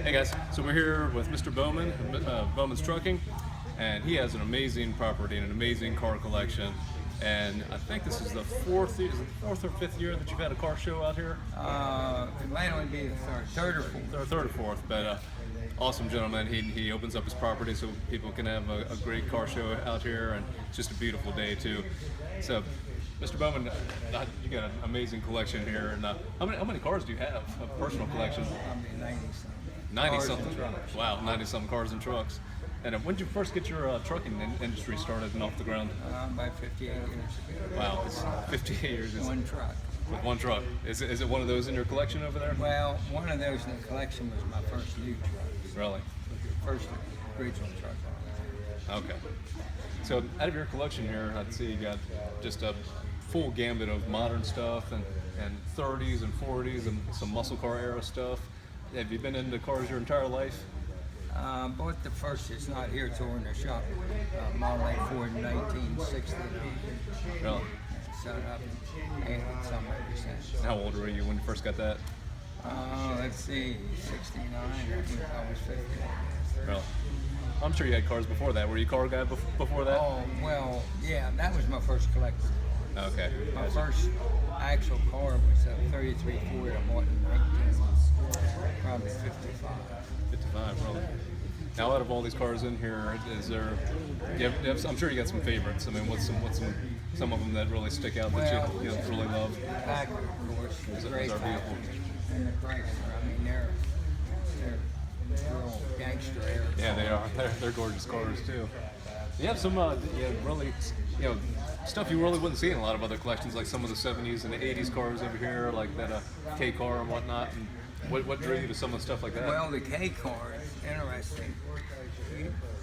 Hey guys, so we're here with Mr. Bowman, Bowman's Trucking, and he has an amazing property and an amazing car collection. And I think this is the fourth or fifth year that you've had a car show out here? It might only be the third or fourth. Third or fourth, but awesome gentleman. He opens up his property so people can have a great car show out here, and it's just a beautiful day too. So, Mr. Bowman, you got an amazing collection here. And how many cars do you have? A personal collection? Probably 90-something. 90 something. Wow, 90 something cars and trucks. And when did you first get your trucking industry started and off the ground? About 58 years ago. Wow, it's 58 years. One truck. With one truck. Is it one of those in your collection over there? Well, one of those in the collection was my first new truck. Really? First original truck. Okay. So out of your collection here, I'd see you got just a full gambit of modern stuff and 30s and 40s and some muscle car era stuff. Have you been into cars your entire life? Bought the first, it's not here, it's over in the shop, Model A Ford 1969. Really? Set up and had it some ever since. How old were you when you first got that? Let's see, 69, I was 50. Really? I'm sure you had cars before that. Were you a car guy before that? Oh, well, yeah, that was my first collection. Okay. My first actual car was a 33 Ford I bought in probably 55. 55, really. Now, out of all these cars in here, is there? I'm sure you got some favorites. I mean, what's some of them that really stick out that you really love? Packard, of course, the great our vehicle. and the Chrysler. I mean, they're real gangster air. Yeah, they are. They're gorgeous cars too. You have some really stuff you really wouldn't see in a lot of other collections, like some of the 70s and the 80s cars over here, like that K car and whatnot. And what drew you to some of the stuff like that? Well, the K car is interesting.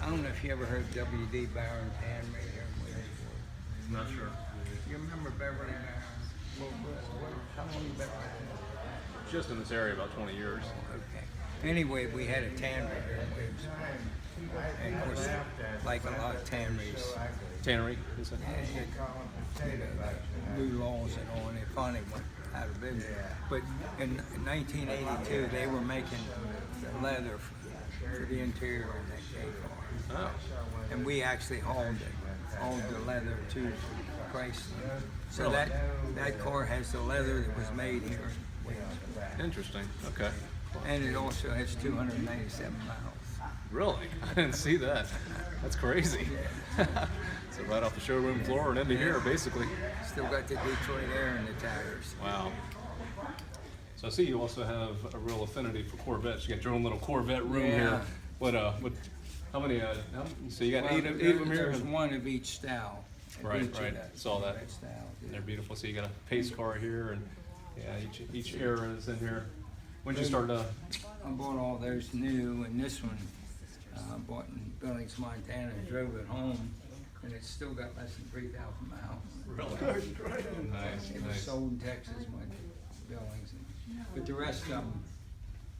I don't know if you ever heard W.D. Barron Tannery here in Williamsport. I'm not sure. You remember Beverly Barron? How long you been right there? Just in this area, about 20 years. Okay. Anyway, we had a tannery here in Williamsport. And of course, like a lot of tanneries, Tannery, is it? new laws and all, and they finally went out of business. But in 1982, they were making the leather for the interior in that K car. Oh. And we actually hauled the leather to Chrysler. So that car has the leather that was made here in Williamsport. Interesting. Okay. And it also has 297 miles. Really? I didn't see that. That's crazy. So right off the showroom floor and into here, basically. Still got the Detroit air in the tires. Wow. So I see you also have a real affinity for Corvettes. You got your own little Corvette room here. How many? So you got eight of them here. There's one of each style. Right. Saw that. Style, And they're beautiful. So you got a pace car here, and each era is in here. When did you start? I bought all those new, and this one I bought in Billings, Montana, and drove it home, and it's still got less than 3,000 miles. Really? Nice. It was sold in Texas, went to Billings, but the rest of them,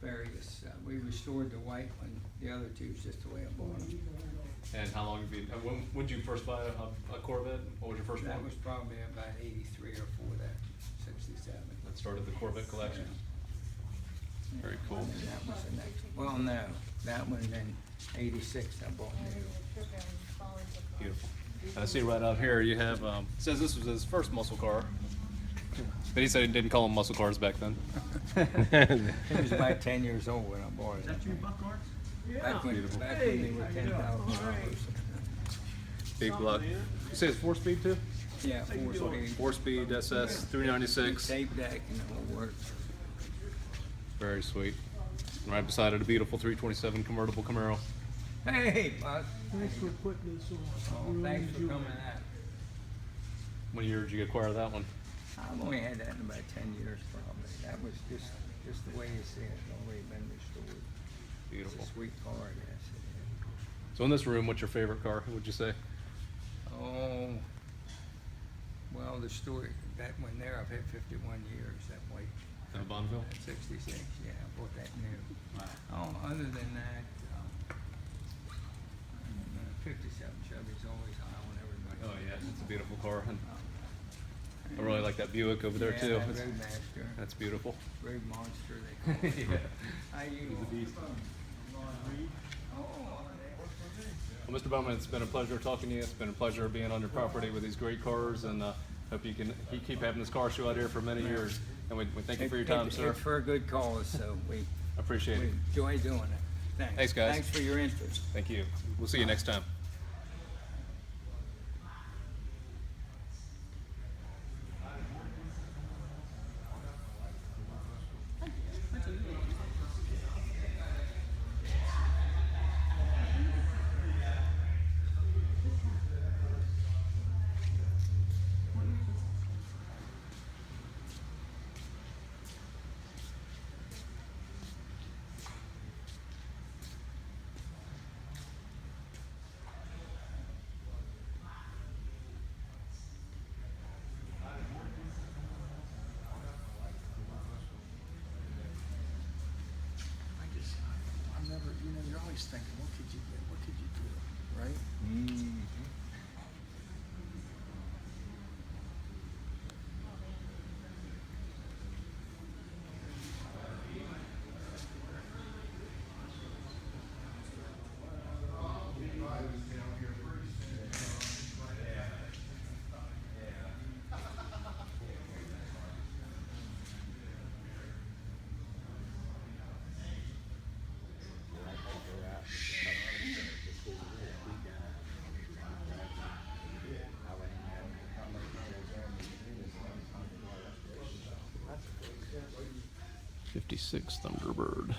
various. We restored the white one. The other two is just the way I bought them. And how long have you? When did you first buy a Corvette? What was your first one? That was probably about 83 or 4 that, 67. That started the Corvette collection. Very cool. And that was the next. Well, no, that one then 86 I bought new. Beautiful. And I see right out here you have, it says this was his first muscle car. But he said he didn't call them muscle cars back then. It was about 10 years old when I bought it. Is that your buck cars? Back when they were $10,000. Big block. You say it's 4-speed too? Yeah, 4-speed. 4-speed SS 396. Tape deck and the whole works. Very sweet. Right beside it, a beautiful 327 convertible Camaro. Hey, Buck. Thanks for putting this on. Oh, thanks for coming out. What year did you acquire that one? I've only had that in about 10 years probably. That was just the way you see it. It's already been restored. Beautiful. It's a sweet car, yes. So in this room, what's your favorite car, would you say? Oh, well, the story, that one there, I've had 51 years, that white. Bonneville? 66, yeah, I bought that new. Oh, other than that, 57 Chevy's always high on everybody. Oh yeah, it's a beautiful car. And I really like that Buick over there too. That Roadmaster, That's beautiful. Road Monster, they call it. Yeah. How you? Well, Mr. Bowman, it's been a pleasure talking to you. It's been a pleasure being on your property with these great cars, and hope you can keep having this car show out here for many years. And we thank you for your time, sir. It's for a good cause, so we Appreciate it. enjoy doing it. Thanks. Thanks, guys. Thanks for your interest. Thank you. We'll see you next time. I'm never, you're always thinking, what could you get? What could you do? Right? '56 Thunderbird.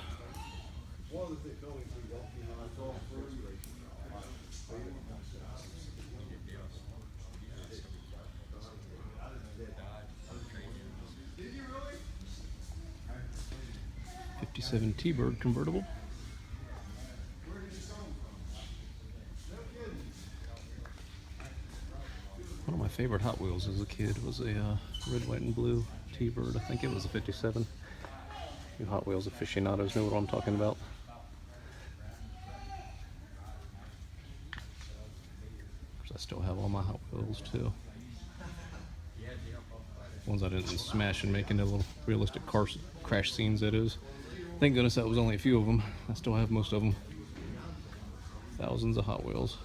'57 T-Bird convertible. One of my favorite Hot Wheels as a kid was a red, white, and blue T-Bird. I think it was a '57. You Hot Wheels aficionados know what I'm talking about. Of course, I still have all my Hot Wheels too. Ones I didn't smash and make into little realistic car crash scenes, that is. Thank goodness that was only a few of them. I still have most of them. Thousands of Hot Wheels.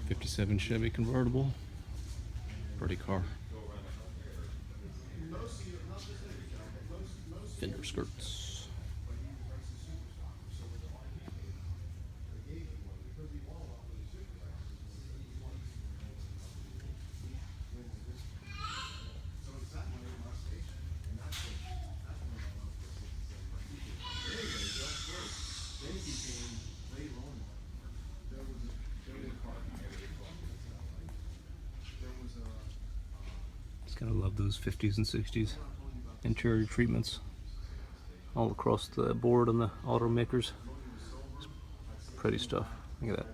'57 Chevy convertible. Pretty car. Fender skirts. Just gotta love those 50s and 60s interior treatments all across the board on the automakers. It's pretty stuff. Look at that.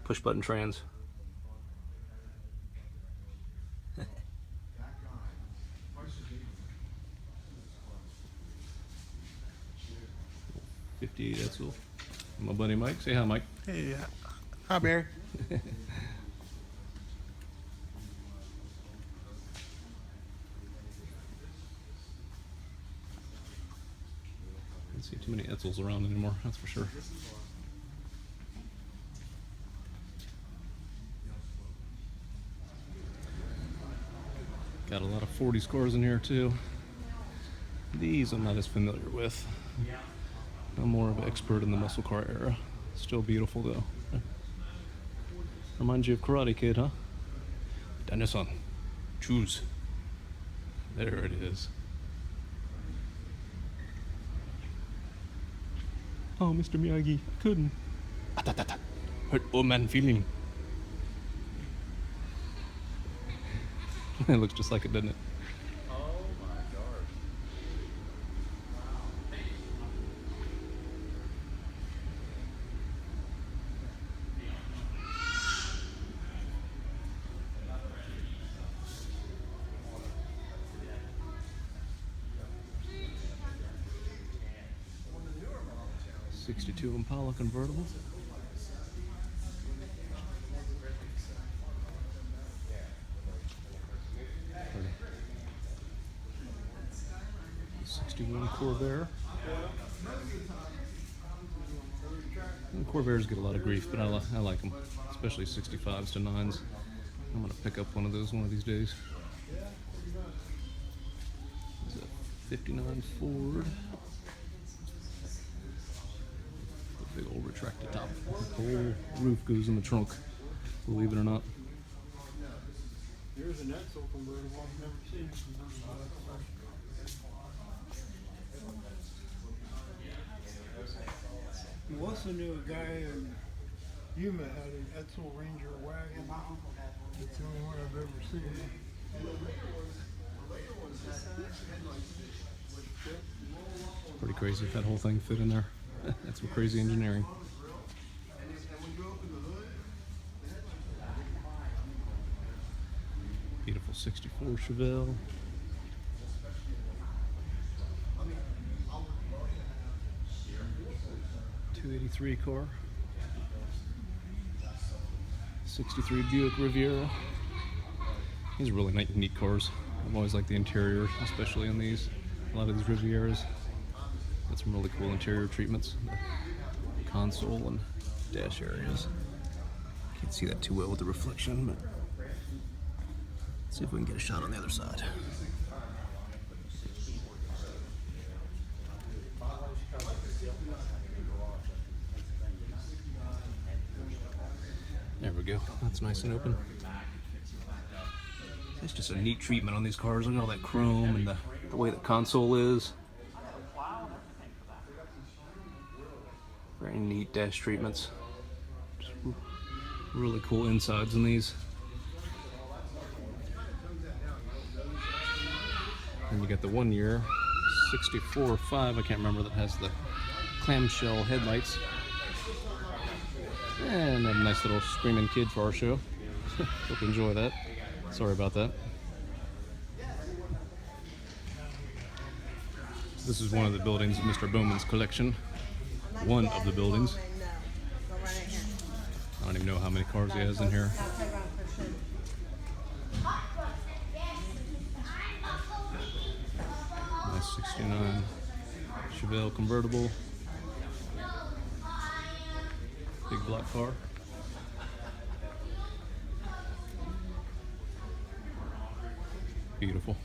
Push button trans. '58 Edsel. My buddy Mike. Say hi, Mike. Hey, hi, Barry. Don't see too many Edsels around anymore, that's for sure. Got a lot of 40s cars in here too. These I'm not as familiar with. I'm more of an expert in the muscle car era. Still beautiful though. Reminds you of Karate Kid, huh? Daniel-san, choose. There it is. Oh, Mr. Miyagi, I couldn't. Hurt old man feeling. It looks just like it, doesn't it? Oh my gosh. 62 Impala convertible. Pretty. '61 Corvair. And Corvairs get a lot of grief, but I like them, especially 65s to 9s. I'm gonna pick up one of those one of these days. It's a '59 Ford. A big old retracted top. The whole roof goes in the trunk, believe it or not. Here's an Edsel convertible I've never seen. Melissa knew a guy in Yuma had an Edsel Ranger wagon. It's the only one I've ever seen. It's pretty crazy if that whole thing fit in there. That's some crazy engineering. Beautiful '64 Chevelle. 283 car. '63 Buick Riviera. These are really neat cars. I've always liked the interior, especially in these. A lot of these Rivieras. Got some really cool interior treatments. The console and dash areas. Can't see that too well with the reflection, but let's see if we can get a shot on the other side. There we go. That's nice and open. It's just a neat treatment on these cars. Look at all that chrome and the way the console is. Very neat dash treatments. Just really cool insides in these. And you got the 1 year 64 or 5, I can't remember, that has the clamshell headlights. And a nice little screaming kid for our show. Hope you enjoy that. Sorry about that. This is one of the buildings of Mr. Bowman's collection. One of the buildings. I don't even know how many cars he has in here. Nice '69 Chevelle convertible. Big black car. Beautiful.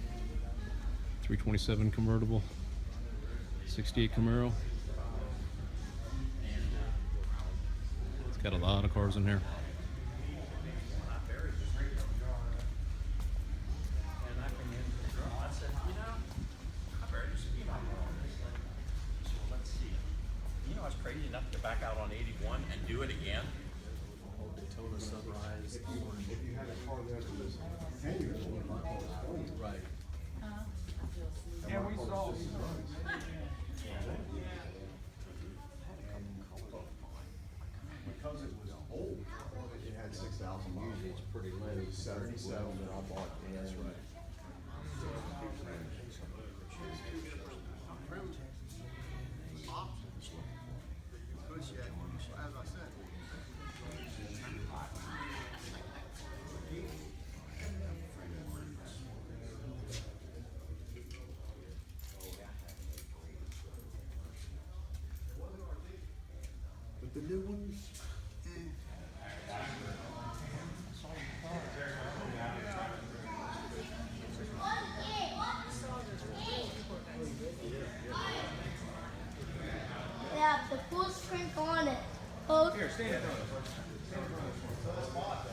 327 convertible. 68 Camaro. It's got a lot of cars in here. You know, I was crazy enough to back out on 81 and do it again. Daytona Sunrise. Right. Yeah, we saw. Because it was old, it had 6,000 miles. It's pretty low. It was 77 that I bought. That's right. But the new ones, Yeah, the full strength on it. Oh, Here, stand in front of us. Stand in front of us.